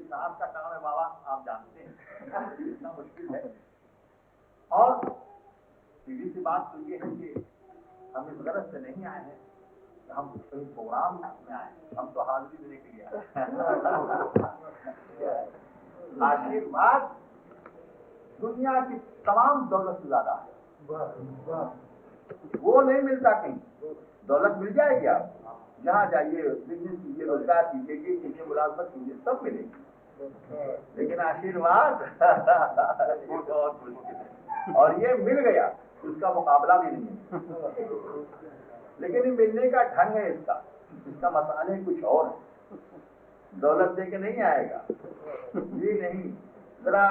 सांप का काम है बाबा, आप जानते हैं इतना मुश्किल है। और सीधी सी बात तो ये है कि हम इस गरज से नहीं आए हैं, हम कहीं प्रोग्राम में आए, हम तो हाजिरी देने के लिए आए। आशीर्वाद दुनिया की तमाम दौलत से ज्यादा है, वो नहीं मिलता कहीं। दौलत मिल जाएगी, आप जहाँ जाइए, बिजनेस कीजिए, रोजगार कीजिए, ये कीजिए, मुलाजमत कीजिए, सब मिलेगी, लेकिन आशीर्वाद वो बहुत मुश्किल है। और ये मिल गया, उसका मुकाबला भी नहीं है। लेकिन ये मिलने का ढंग है इसका मसाले कुछ और है। दौलत दे के नहीं आएगा, ये नहीं, जरा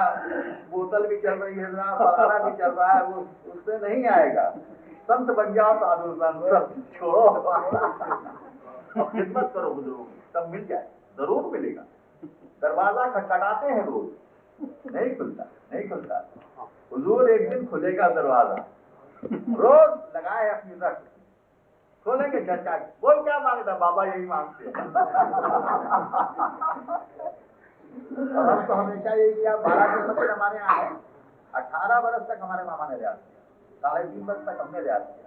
बोतल भी चल रही है, जरा फलाना भी चल रहा है, वो उससे नहीं आएगा। संत बन जाओ, साधु संत छोड़ो और खिदमत करो बुजुर्गों की, तब मिल जाए, जरूर मिलेगा। दरवाजा खटखटाते हैं रोज, नहीं खुलता। हुजूर एक दिन खुलेगा दरवाजा, रोज लगाए अपनी रख, खोलेंगे झटका, बोल क्या मांगता बाबा, यही मांगते और हम तो हमेशा यही किया। 12 बच्चे हमारे यहाँ है, 18 वर्ष तक हमारे मामा ने रियाज किया, 3.5 वर्ष तक हमने रियाज किया।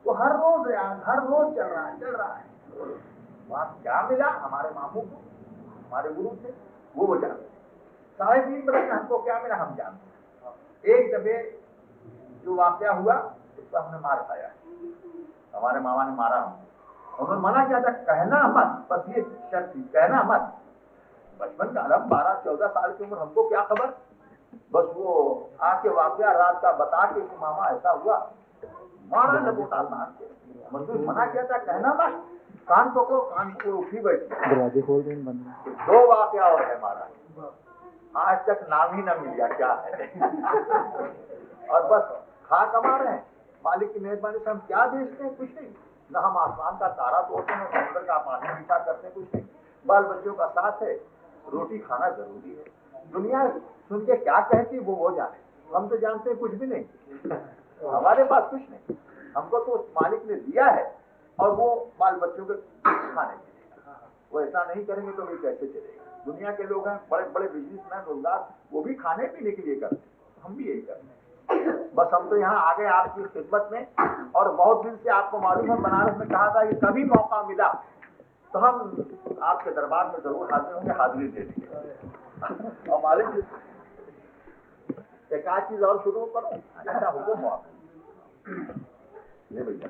वो हर रोज रियाज, हर रोज चल रहा है। वहां क्या मिला हमारे मामू को, हमारे गुरु थे, वो जानते। 3.5 वर्ष में हमको क्या मिला हम जानते। एक दफे जो वाकया हुआ, उसका हमने मार खाया, हमारे मामा ने मारा हमको। उन्होंने मना किया था, कहना मत, बस ये शर्त थी, कहना मत। बचपन का आलम, 12-14 साल की उम्र, हमको क्या खबर। बस वो आके वाकया रात का बता के कि मामा ऐसा हुआ, मारा लपोटा मार के। मजदूर मना किया था, कहना मत, कान पकड़ो, उठी बैठी, दरवाजे खोल दें बंद। 2 वाकया और है मारा, आज तक नाम ही न मिला क्या है। और बस खा कमा रहे हैं, मालिक की मेहरबानी से हम क्या बेचते हैं, कुछ नहीं। न हम आसमान का तारा तोड़ते हैं, समुद्र का पानी मीठा करते हैं, कुछ नहीं। बाल बच्चों का साथ है, रोटी खाना जरूरी है। दुनिया सुन के क्या कहती वो जाने, हम तो जानते हैं कुछ भी नहीं। हमारे पास कुछ नहीं, हमको तो उस मालिक ने दिया है, और वो बाल बच्चों के खाने के लिए। वो ऐसा नहीं करेंगे तो भी कैसे चलेगा। दुनिया के लोग हैं बड़े बड़े बिजनेसमैन, रोजगार, वो भी खाने पीने के लिए करते हैं, हम भी यही करते हैं। बस हम तो यहाँ आ गए आपकी खिदमत में, और बहुत दिन से आपको मालूम है, बनारस में कहा था कि कभी मौका मिला तो हम आपके दरबार में जरूर हाजिर होंगे, हाजिरी दे देंगे। और मालिक एक आध चीज और शुरू करो, ऐसा हुक्म हो आप ले भैया।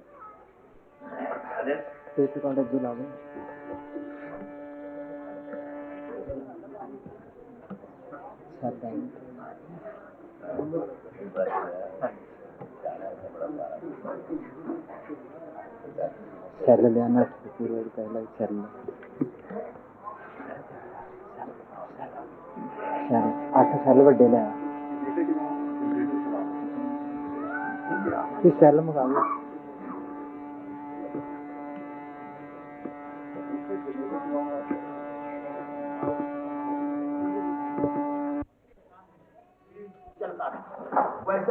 सेल लेना पूरा पहला सेल 8 सेल ਵੱਡੇ ਲੈ ਆ। सेल मंगा लो।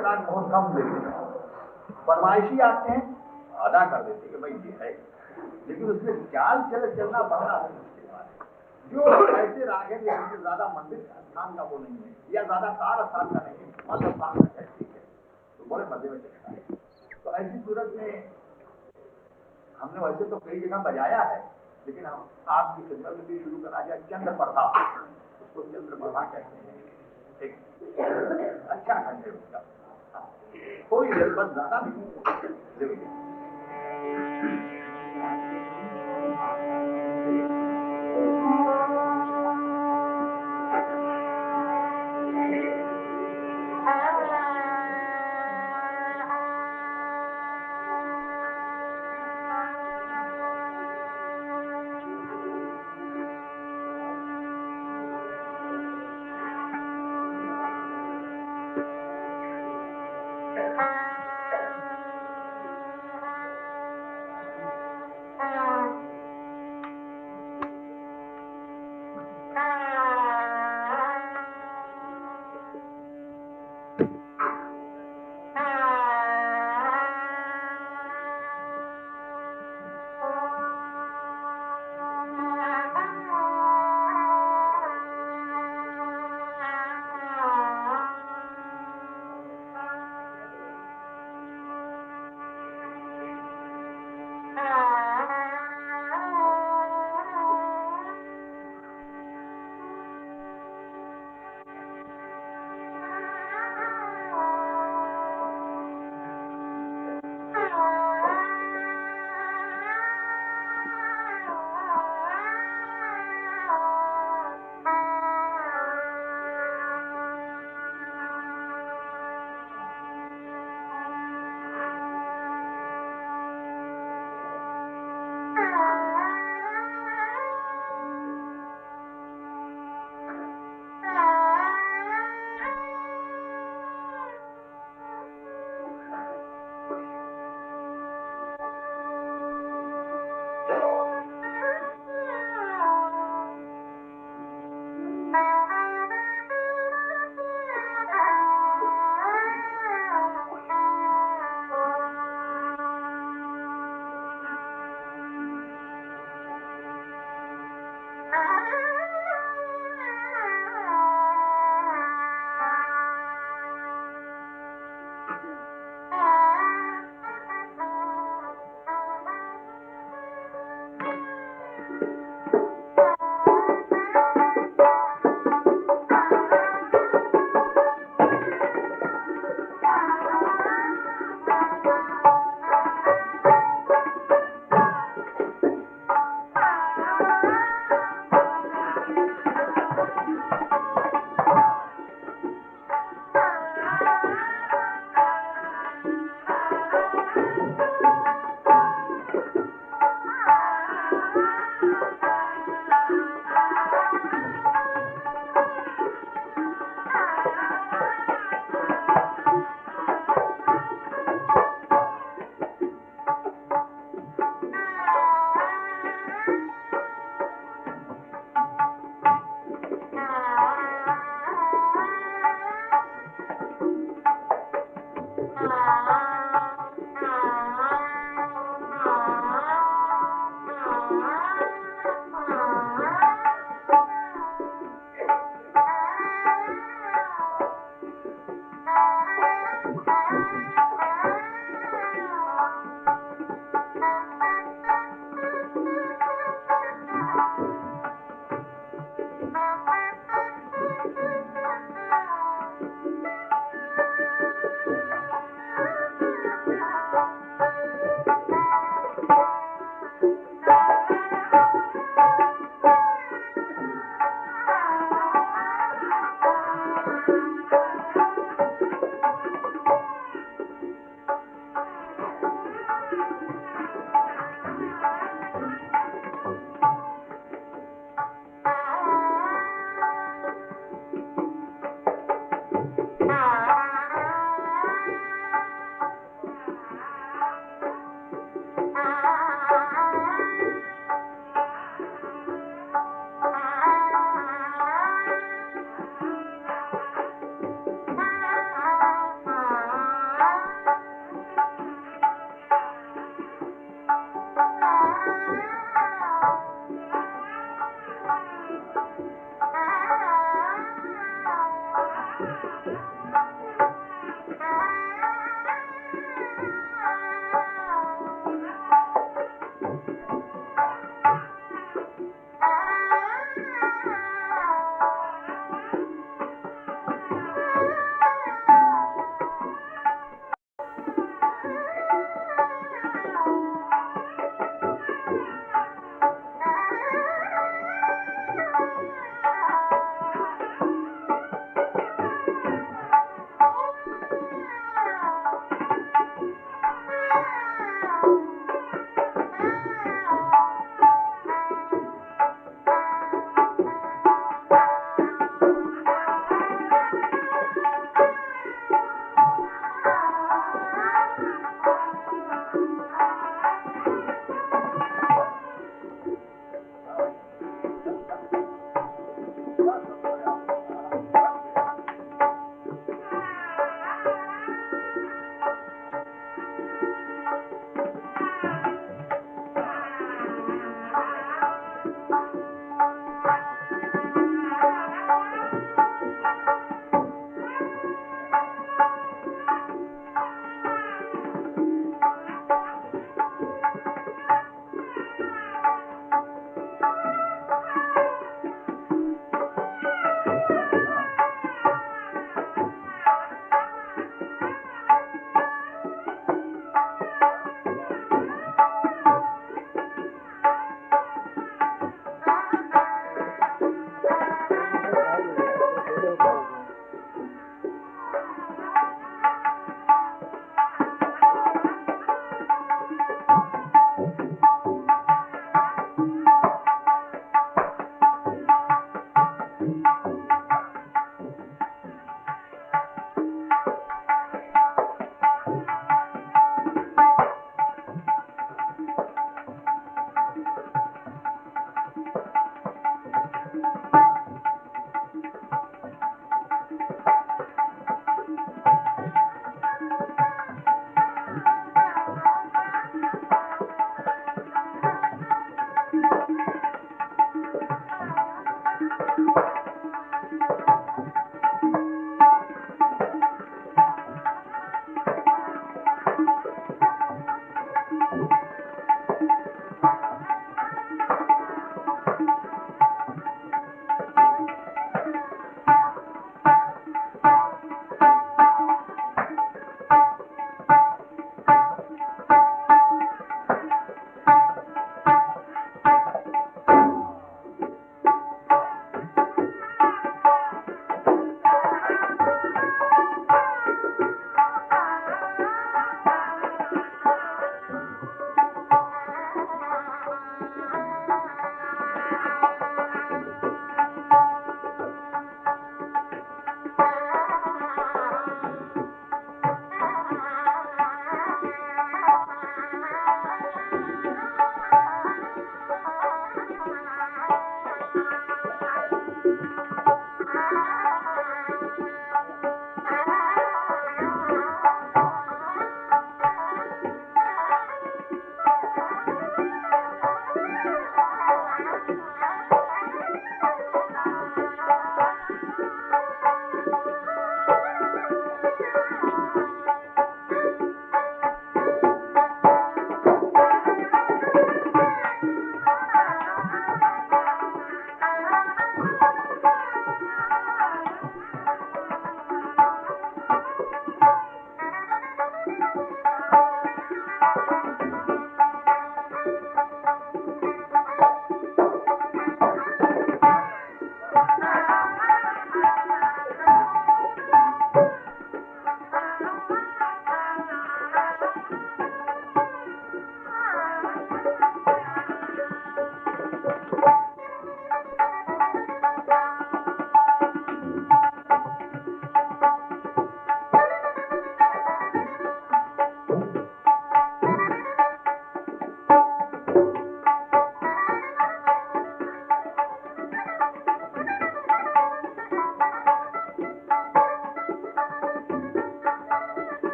से राग बहुत कम देते हैं, फरमाइशी आते हैं, अदा कर देते कि भाई ये है, लेकिन उसमें चाल चलना बढ़ना मुश्किल है। जो ऐसे राग है लेकिन ज्यादा मंदिर स्थान का वो नहीं है, या ज्यादा कार स्थान का नहीं है, मध्य स्थान का है, ठीक है, तो बड़े मजे में चलता है। तो ऐसी सूरत में हमने वैसे तो कई जगह बजाया है, लेकिन हम आपकी खिदमत में भी शुरू करा दिया चंद्र प्रभा, उसको चंद्र प्रभा कहते हैं, एक अच्छा ढंग है उसका, थोड़ी देर बस ज्यादा नहीं।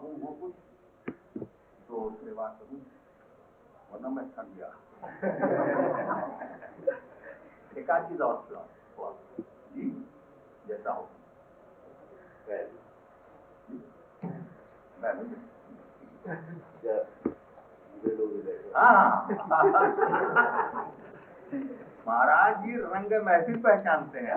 करूं वो कुछ तो सेवा करूं, वरना मैं थक गया। एकाकी दौर हुआ जी, जैसा हो हाँ। महाराज जी रंग महफिल पहचानते हैं।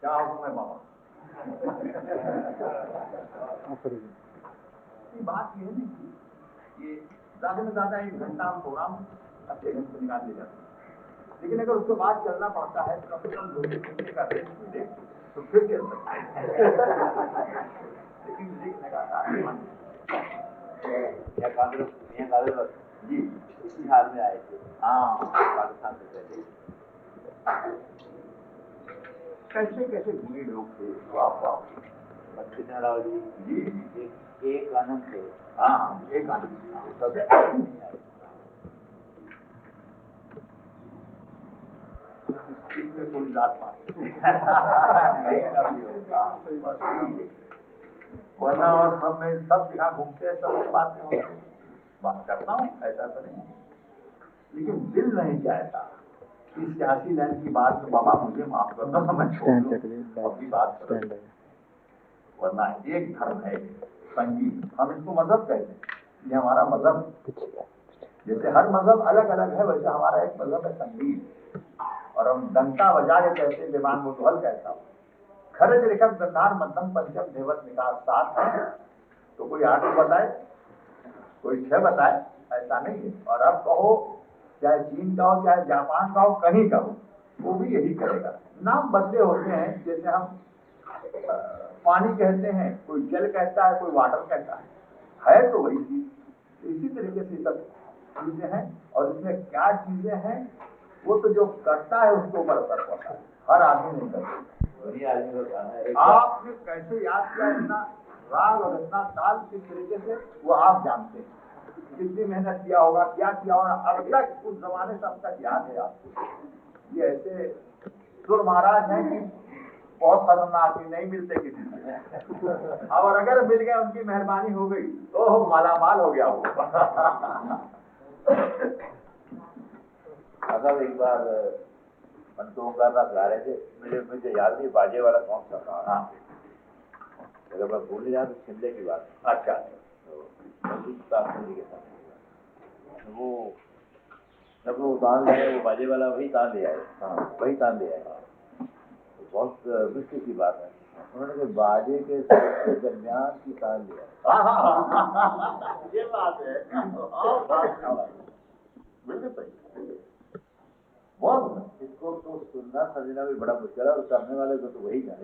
क्या हुक्म है बाबा? बात ये है ना कि ये ज्यादा में ज्यादा 1 घंटा हम प्रोग्राम अच्छे ढंग से निकाल ले जाते हैं, लेकिन अगर उसके बाद चलना पड़ता है तो कम से कम 2 घंटे का रेस्ट मिले तो फिर चल सकता है। लेकिन लगातार जी इसी हाल में आए थे। हाँ, पाकिस्तान से पहले कैसे कैसे भूमि लोग थे। वाह राव जी एक आनंद थे। हाँ, एक आनंद सब इसमें कोई जात पात वरना और सब में सब जगह घूमते हैं, सब बात में बात करता हूँ, ऐसा तो नहीं, लेकिन दिल नहीं चाहता इस सियासी लाइन की बात में बाबा मुझे माफ कर दो, मैं अपनी बात करूं। वरना एक धर्म है संगीत, हम इसको मजहब कहते हैं, ये हमारा मजहब। जैसे हर मजहब अलग अलग है, वैसे हमारा एक मजहब है संगीत, और हम डंका बजा के कहते विमान मुतवल कहता हूँ। खरज रेखक गंधार मध्यम पंचम देवत निकास 7 है, तो कोई 8 बताए, कोई 6 बताए, ऐसा नहीं है। और अब कहो चाहे चीन का हो चाहे जापान का हो, कहीं का हो, वो भी यही करेगा। नाम बदले होते हैं, जैसे हम पानी कहते हैं, कोई जल कहता है, कोई वाटर कहता है तो वही चीज। इसी तरीके से सब चीजें हैं, और इसमें क्या चीजें हैं वो तो जो करता है उसके ऊपर असर पड़ता है, हर आदमी नहीं करता। आपने कैसे याद किया इतना राग और इतना ताल, किस तरीके से वो आप जानते हैं, कितनी मेहनत किया होगा, क्या किया होगा, अब तक उस जमाने से अब तक याद है आपको। ये ऐसे सुर महाराज हैं कि बहुत खतरनाक, नहीं मिलते किसी से, और अगर मिल गए उनकी मेहरबानी हो गई तो मालामाल हो गया वो। अगर एक बार पंतों का गा रहे थे, मुझे याद नहीं बाजे वाला कौन सा था। हाँ, अगर मैं भूल नहीं रहा तो शिमले की बात। अच्छा, जी के साथ वो जब वो तान ले आए, वो बाजे वाला वही तान ले आए। हाँ, वही तान ले आए। तो बहुत मुश्किल की बात है, उन्होंने कहा बाजे के दरमियान की तान ले आए। ये बात है, बिल्कुल सही। बहुत इसको तो सुनना समझना भी बड़ा मुश्किल है, और करने वाले को तो वही जाने।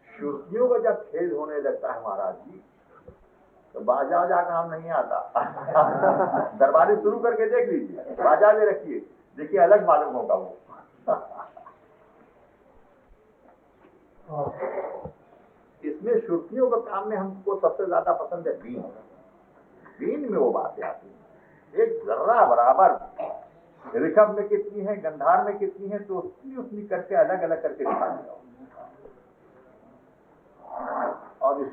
श्रुतियों का जब खेल होने लगता है महाराज जी, तो बाजा वाजा काम नहीं आता। दरबारी शुरू करके देख लीजिए, बाजा भी रखिए, देखिए अलग मालूम होगा वो। इसमें श्रुतियों का काम में हमको सबसे ज्यादा पसंद है बीन। बीन में वो बातें आती हैं, एक जर्रा बराबर ऋषभ में कितनी है, गंधार में कितनी है, तो उतनी करके अलग अलग करके दिखा दिया। और इस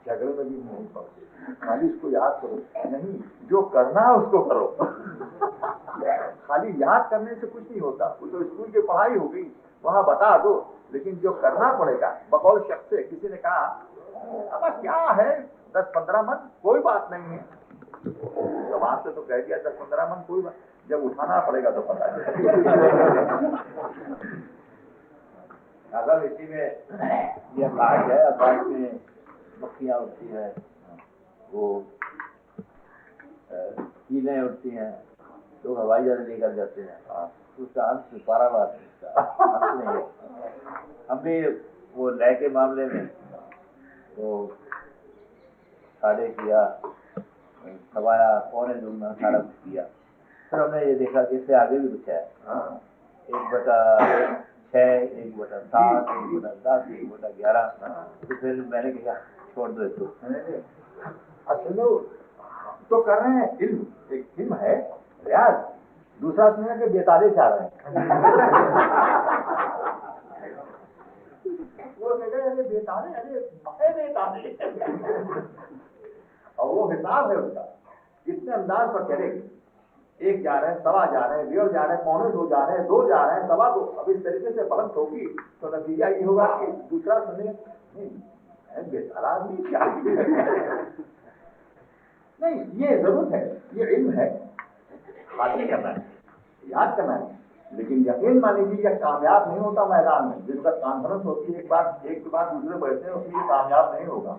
झगड़े में भी नहीं पड़ते, खाली इसको याद करो, नहीं जो करना है उसको करो। खाली याद करने से कुछ नहीं होता, वो तो स्कूल की पढ़ाई हो गई, वहां बता दो, लेकिन जो करना पड़ेगा। बकौल शख्स से किसी ने कहा अब क्या है 10-15 मन, कोई बात नहीं है। जवान से तो कह दिया 10-15 मन कोई बात, जब उठाना पड़ेगा तो पता है। अगर इसी में ये आकाश है, आकाश में मक्खियाँ उड़ती हैं, वो कीलें उड़ती हैं, लोग हवाई जहाज लेकर जाते हैं, उसका अंत पारावार नहीं। हमने वो लय के मामले में वो 6:30 सवाया 6:45 किया, फिर हमने ये देखा कि इससे आगे भी कुछ है। 1/6, 1/7, 1/10, 1/11, तो फिर मैंने कहा छोड़ दो इसको। असल तो कर रहे हैं इल्म, एक इल्म है रियाज, दूसरा सुना कि बेताले चाह रहे हैं। वो अरे बेताले, अरे बेताले, और वो हिसाब है उसका, कितने अंदाज पर चलेगी। 1 जा रहे हैं, 1.25 जा रहे हैं, 1.5 जा रहे हैं, 1.25 जा रहे हैं, 2 जा रहे हैं, 2.25। अब इस तरीके से बढ़त होगी तो नतीजा ये होगा कि दूसरा सुने बेताला आदमी क्या। नहीं, ये जरूर है, ये इल्म है, हासिल करना है, याद करना है, लेकिन यकीन मान लीजिए ये कामयाब नहीं होता मैदान में, जिसका कॉन्फ्रेंस होती है एक के बाद दूसरे बैठते हैं, उसमें ये कामयाब नहीं होगा।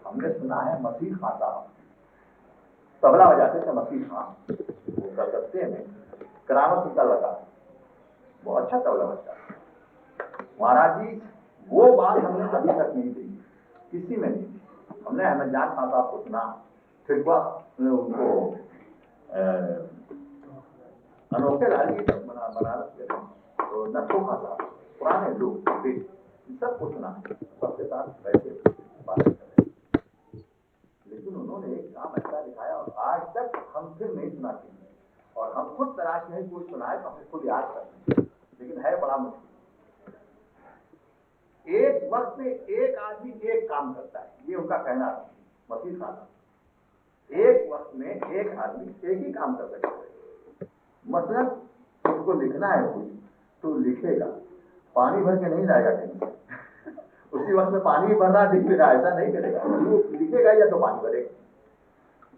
हमने सुना है मसीह खां साहब तबला बजाते थे, मसीह खां, वो कलकत्ते में करामत उनका लगा, वो अच्छा तबला बजता है। महाराज जी वो बात हमने अभी तक नहीं देखी, किसी में नहीं। हमने अहमद जान खां साहब को सुना, फिर उनको अनोखे लाल जी बनारस के तो नथो खां साहब, पुराने लोग सबको सुना, सबके साथ बैठे बात कर, लेकिन उन्होंने एक काम ऐसा दिखाया और आज तक हम फिर नहीं सुना चाहिए, और हम खुद तलाश नहीं कोई सुनाए तो हमें खुद याद करते हैं, लेकिन है बड़ा मुश्किल। एक वक्त में एक आदमी एक काम करता है, ये उनका कहना था, मसीह साहब। एक वक्त में एक आदमी एक ही काम कर सकता है, मतलब उसको लिखना है कुछ तो लिखेगा, पानी भर के नहीं लाएगा कहीं से उसी वक्त में पानी भर रहा दिख रहा, ऐसा नहीं करेगा, वो लिखेगा या तो पानी भरेगा।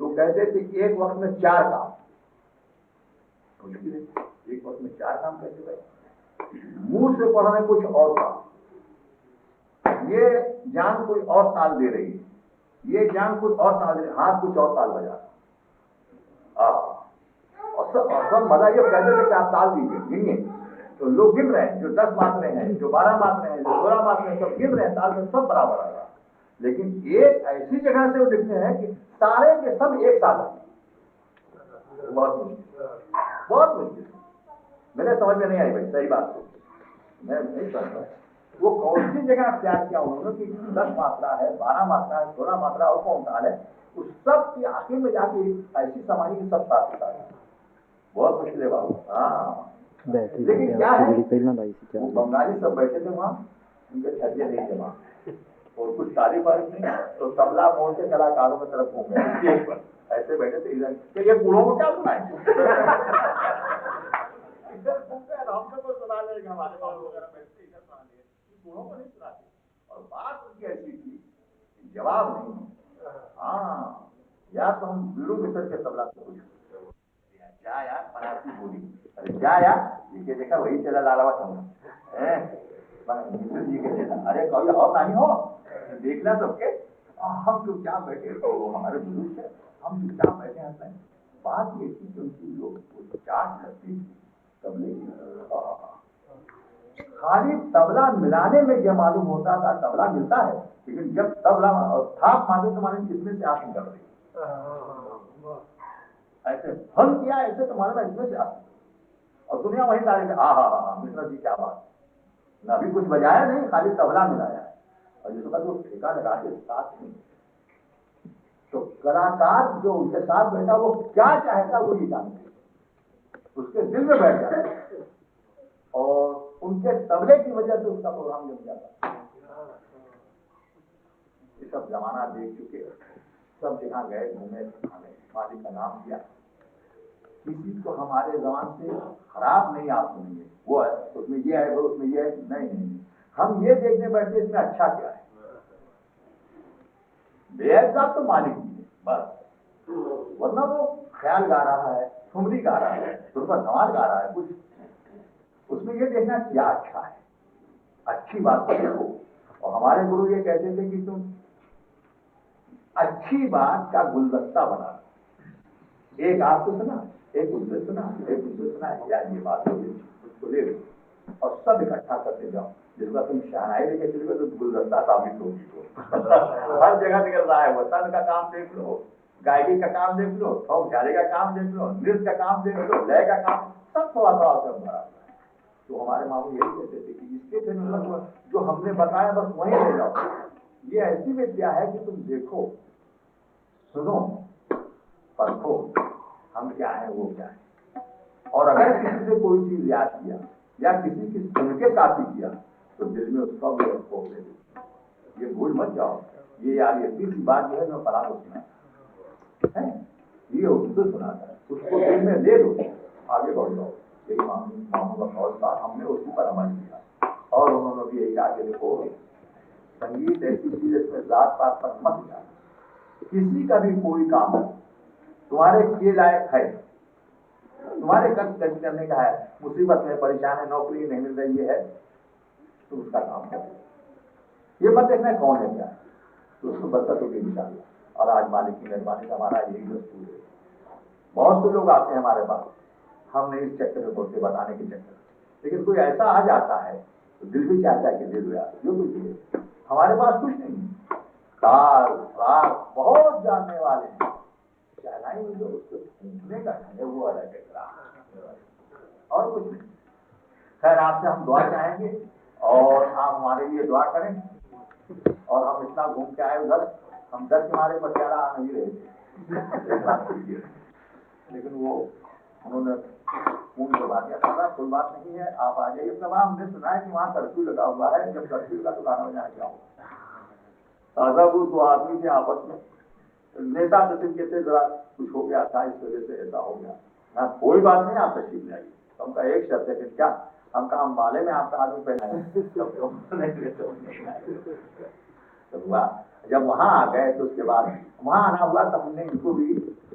तो कहते थे कि एक वक्त में 4 काम, मुश्किल है, एक वक्त में 4 काम कैसे भाई? मुंह से पढ़ रहे कुछ और काम, ये जान कोई और ताल दे रही है, ये जान कुछ और ताल दे, हाथ कुछ और ताल बजा रहा, और सब मजा ये कहते थे कि आप ताल दीजिए, गिनिए, तो लोग गिन रहे हैं, जो 10 मात्रे हैं, जो 12 मात्रे हैं, जो 16 मात्रे हैं, सब गिन रहे हैं, ताल में सब बराबर आ रहा, लेकिन एक ऐसी जगह से वो लिखते हैं कि सारे के सब एक साथ आए। बहुत मुश्किल, बहुत मुश्किल, मेरे समझ में नहीं आई भाई, सही बात मैं नहीं समझ रहा। वो कौन सी जगह त्याग किया उन्होंने कि 10 मात्रा है, 12 मात्रा है, 16 मात्रा और कौन ताल है, उस सब की आखिर में जाके ऐसी समानी की सब साथ होता है, बहुत मुश्किल है बाबू। हाँ, लेकिन क्या है, वो बंगाली सब बैठे थे वहां, उनके छज्जे नहीं जमा और कुछ ताली फर्क नहीं, तो तबला मोड़ के कलाकारों की तरफ घूम गए स्टेज पर, ऐसे बैठे थे इधर, तो ये बूढ़ों को क्या सुनाएंगे इधर घूम गए, हमको तो सुना लेंगे, हमारे बाबू वगैरह बैठते इधर सुना लेंगे, बूढ़ों को नहीं सुनाते। और बात उनकी ऐसी थी, जवाब नहीं। हाँ, या तो हम बीड़ू मिसर के तबला को पूछ जा यार, बनारसी बोली, अरे जा यार, ये देखा वही चला लालावा मिश्र जी के चला, अरे कभी और नहीं हो, देखना सबके, हम तो क्या बैठे, तो हमारे बुजुर्ग है, हम तो क्या बैठे हैं। बात ये थी कि उनकी लोग चाट लगती थी तबले की, खाली तबला मिलाने में यह मालूम होता था तबला मिलता है, लेकिन जब तबला थाप मारे तो माने किसमें से आंख निकल रही, ऐसे फल किया ऐसे तो मालूम है इसमें से आंख, और दुनिया वही तारीफ है, हाँ मिश्रा जी क्या बात, ना भी कुछ बजाया नहीं, खाली तबला मिलाया है, और जिसका जो ठेका लगा के साथ में, तो कलाकार जो उनके साथ बैठा वो क्या चाहता वो ही जानते, उसके दिल में बैठ जाता, और उनके तबले की वजह से उसका प्रोग्राम जम जाता। ये सब जमाना देख चुके, सब जगह गए, घूमे, खाने, मालिक का नाम दिया, किसी को हमारे जबान से खराब नहीं आप सुनेंगे, वो है उसमें ये है, वो उसमें ये है, नहीं, हम ये देखने बैठते इसमें अच्छा क्या है, बेअज़ा तो मालिक ही है बस, वरना वो ख्याल गा रहा है, ठुमरी गा रहा है, तुरपा धमाल गा रहा है, कुछ उसमें ये देखना क्या अच्छा है, अच्छी बात देखो। और हमारे गुरु ये कहते थे कि तुम अच्छी बात का गुलदस्ता बना, एक आपको सुना, एक उससे सुना, एक उससे सुना, यार ये बात होगी, उसको ले लो और सब इकट्ठा करते जाओ, जिसका तुम शहनाई लेके चलोगे तो गुलदस्ता साबित होगी तो हर जगह निकल रहा है, वो तन का काम देख लो, गायकी का काम देख लो, ठोक झाले का काम देख लो, नृत्य का काम देख लो, लय का काम, सब थोड़ा भरा। तो हमारे मामू यही कहते थे कि इसके फिर मतलब जो हमने बताया बस वहीं ले जाओ, ये ऐसी विद्या है कि तुम देखो, सुनो, परखो, हम क्या है वो क्या है, और अगर किसी से कोई चीज याद किया या किसी की सुन के काफी किया तो दिल में उसका वो खोप ले दो, ये भूल मत जाओ, ये यार ये तीसरी बात जो है मैं फला को सुना है, ये उसको सुनाता है, उसको दिल में ले लो, आगे बढ़ जाओ। यही मामू का कौल था, हमने उसके पर अमल किया, और उन्होंने भी यही आगे देखो, संगीत ऐसी चीज इसमें जात पात पर मत जाना, किसी का भी कोई काम हो तुम्हारे किए लायक है तुम्हारे कर्ज करने का है, मुसीबत में परेशान है, नौकरी नहीं मिल रही है, तो उसका काम करो। ये मत देखना कौन है क्या, तो उसको बरकत होगी इंशाअल्लाह। और आज मालिक की मेहरबानी से हमारा यही दस्तूर है। बहुत से लोग आते हैं हमारे पास, हम नहीं इस चक्कर में बोलते बताने के चक्कर, लेकिन कोई ऐसा आ जाता है तो दिल भी चाहता है कि दे दो यार, जो कुछ दे। हमारे पास कुछ नहीं है, ताल राग बहुत जानने वाले हैं, शहनाई में जो उसको घूमने का है वो अलग है, और कुछ नहीं। खैर आपसे हम दुआ चाहेंगे और आप हमारे लिए दुआ करें। और हम इतना घूम के आए उधर, हम डर के मारे पटियाला आ नहीं रहे थे लेकिन वो उन्होंने फोन करवा दिया, था कोई बात नहीं है आप आ जाइए। तब हमने सुना है कि वहाँ कर्फ्यू लगा हुआ है, जब कर्फ्यू लगा तो गाना बजाने क्या होगा। ताजा वो दो आदमी थे आपस में, नेता सचिव के थे, जरा कुछ हो गया था इस वजह से ऐसा हो गया ना, कोई बात नहीं आप तशरीफ लाइए। तो उनका एक शर्त है कि क्या, हम कहा माले में आपका आदमी पहना तो हुआ। जब वहां आ गए तो उसके बाद वहां आना हुआ तो हमने इनको भी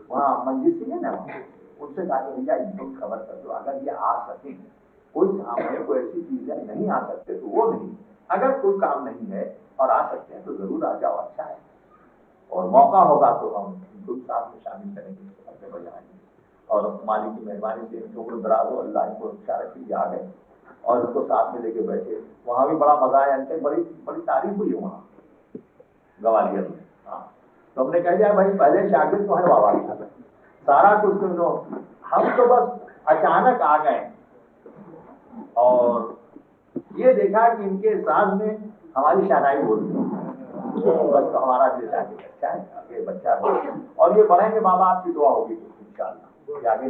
वहाँ मंजिल सी है ना, उनसे कहा कि भैया इनको खबर कर दो, अगर ये आ सके, कोई काम है, कोई ऐसी चीज है नहीं आ सकते तो वो नहीं, अगर कोई काम नहीं है और आ सकते हैं तो जरूर आ जाओ, अच्छा है। और मौका होगा तो हम इनको साथ में शामिल करेंगे अपने बजाएंगे। और मालिक की मेहरबानी से इनको दराज हो, अल्लाह इनको अच्छा रखिए, आ गए और उनको साथ में लेके बैठे। वहां भी बड़ा मजा आया, इनके बड़ी बड़ी तारीफ हुई वहाँ ग्वालियर में। हाँ, तो हमने कह दिया भाई पहले शागिर्द तो है बाबा, सारा कुछ तो हम तो बस अचानक आ गए और ये देखा कि इनके साथ में हमारी शहनाई बोलती है, बस तो हमारा दिल शागिर्द अच्छा है, ये बच्चा हो और ये बढ़ेंगे, बाबा आपकी दुआ होगी इंशाअल्लाह आगे।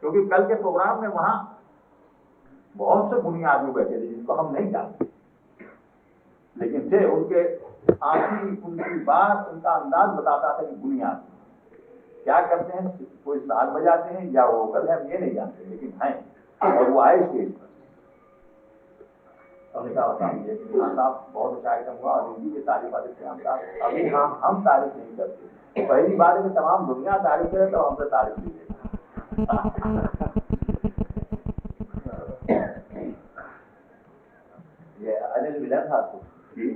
क्योंकि कल के प्रोग्राम में वहां बहुत से गुणी आदमी बैठे थे जिनको हम नहीं जानते, लेकिन थे उनके आंखी, उनकी बात, उनका अंदाज बताता था कि गुणी आदमी क्या करते हैं, कोई साज बजाते हैं या वो कल है हम ये नहीं जानते, लेकिन हैं। और वो आए स्टेज पर, हमने कहा साहब बहुत अच्छा आइटम हुआ और हिंदी की तारीफ आते थे हम साहब, अभी हम तारीफ नहीं करते, पहली बार है कि तमाम दुनिया तारीफ करे तो हमसे तारीफ नहीं देगा। ये अनिल मिला था आपको जी,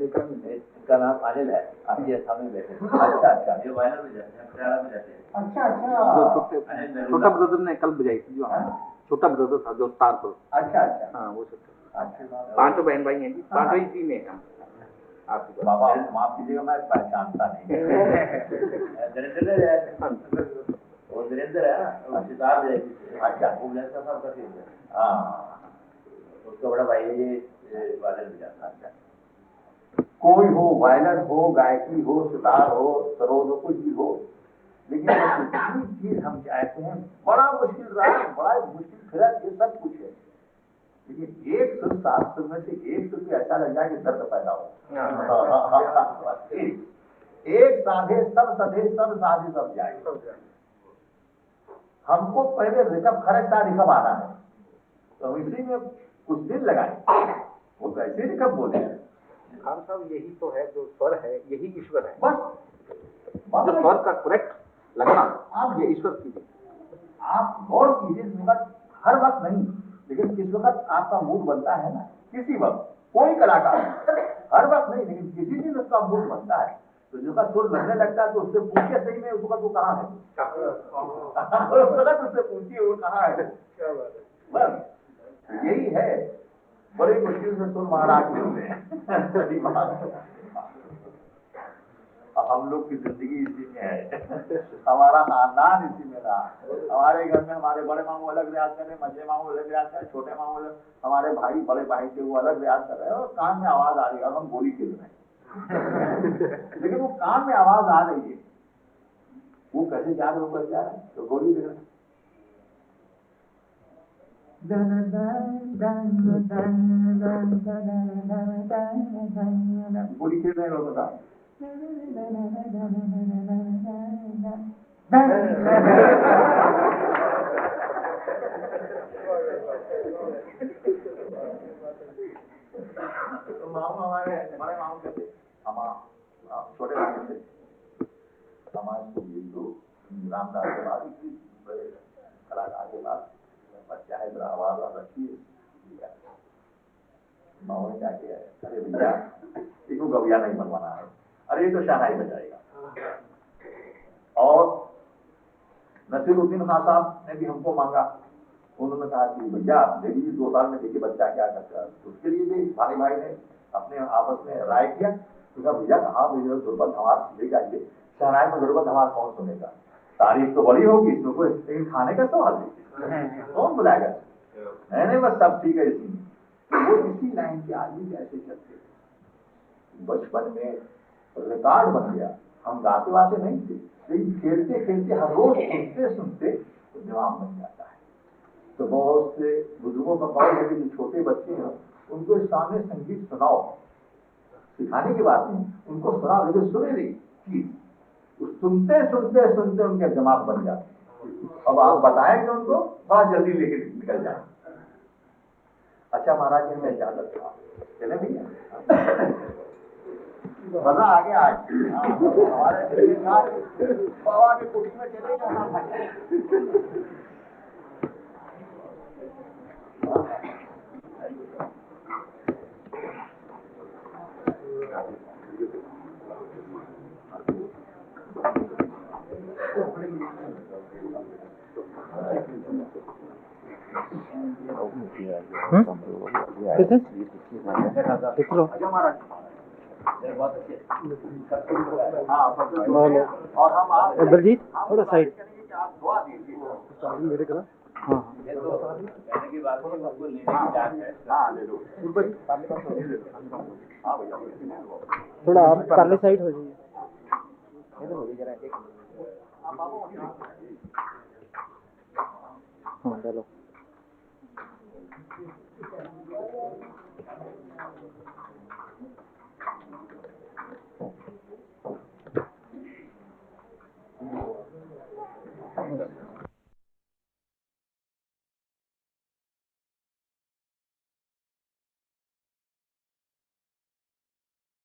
इसका नाम अनिल है, आपके सामने बैठे। अच्छा अच्छा, ये वायरल में जाते हैं, पटियाला में जाते हैं। अच्छा अच्छा, छोटा ब्रदर ने कल बजाई थी जो, छोटा ब्रदर था जो तार पर। अच्छा अच्छा, हाँ वो सब। अच्छा, पांचों बहन भाई हैं जी, पांचों इसी में हैं। आपकी बाबा माफ कीजिएगा मैं पहचानता नहीं। वो वीरेंद्र है ना, सितार है। अच्छा, वो नेशनल साहब का टीम है, हाँ उसका बड़ा भाई है ये वायरल में जाता है। कोई हो, वायलिन हो, गायकी हो, सितार हो, सरोद हो, कुछ भी हो, लेकिन जितनी चीज हम चाहते हैं बड़ा मुश्किल रहा, बड़ा मुश्किल फिर ये सब कुछ है, लेकिन एक सुर सात सुर में से एक सुर भी ऐसा लग जाए कि दर्द पैदा हो। एक साधे सब सधे, सब साधे सब जाए। हमको पहले रिकब खरचता रिकब आना है, तो इसी में कुछ दिन लगाए, वो कैसे रिकब बोले खान साहब यही तो है, जो स्वर है यही ईश्वर है, बस जो स्वर का करेक्ट लगना आप ये ईश्वर कीजिए। आप गौर कीजिए, इस वक्त हर वक्त नहीं, लेकिन किस वक्त आपका मूड बनता है ना, किसी वक्त कोई कलाकार हर वक्त नहीं, लेकिन किसी दिन उसका मूड बनता है तो जिसका सुर लगने लगता है तो उससे पूछिए सही में उस वक्त वो कहाँ है, उस वक्त उससे पूछिए वो कहाँ है। बस यही है, बड़ी मुश्किल से सुर महाराज मिलते हैं। हम लोग की जिंदगी इसी में है, हमारा खानदान इसी में रहा। हमारे घर में हमारे बड़े मामू अलग रियाज कर रहे, मझले मामू अलग रियाज कर रहे, छोटे मामू अलग, हमारे भाई बड़े भाई थे वो अलग रियाज कर रहे हैं, और कान में आवाज आ रही है और हम गोली खेल रहे हैं। लेकिन वो कान में आवाज आ रही है, वो कैसे जा रहे हो, कैसे जा रहे हैं, तो गोली खेल रहे हैं। गोली खेल रहे हैं लोग, बता तो मामू हमारे बड़े मामू कहते, हम छोटे मामू थे, हमारे तो रामदास के बाद बड़े कलाकार के बाद बच्चा है, बड़ा आवाज और रखी है। माओ ने क्या किया है, अरे भैया इसको गविया नहीं बनवाना है, अरे ये तो शहनाई बजाएगा। और नसीरुद्दीन खान साहब ने भी हमको मांगा, उन्होंने कहा कि भैया देखिए 2 साल में देखिए बच्चा क्या करता है। उसके लिए भी भाई भाई ने अपने आपस में राय किया, तो कहा भैया कहाँ मुझे दुर्बल धमाल ले जाइए, शहनाई में दुर्बल धमाल कौन सुनेगा, तारीफ तो बड़ी होगी इसमें, कोई लेकिन खाने का सवाल नहीं, कौन बुलाएगा। नहीं बस सब ठीक है इसमें। वो इसी लाइन के आगे भी ऐसे चलते, बचपन में रिकॉर्ड बन गया। हम गाते वाते नहीं थे, लेकिन खेलते खेलते हर रोज सुनते सुनते तो दिमाग बन जाता है। तो बहुत से बुजुर्गों का कॉल है कि जो छोटे बच्चे हैं उनको इस सामने संगीत सुनाओ, सिखाने की बात नहीं, उनको सुना दे, सुने नहीं, सुनते सुनते सुनते उनके दिमाग बन जाते। अब आप बताएंगे उनको बड़ा जल्दी लेके निकल जाए। अच्छा महाराज जी में इजाजत था, चले भैया, मजा आ गया आज। हमारे बाबा के कुटी में चले गए। बलजीत थोड़ा साइड आप दुआ दीजिए मेरे करा। हाँ ये तो कहने की बात है, हमको लेने की जान है। हाँ ले लो। थोड़ा आप पहले साइड हो जाइए। हाँ चलो।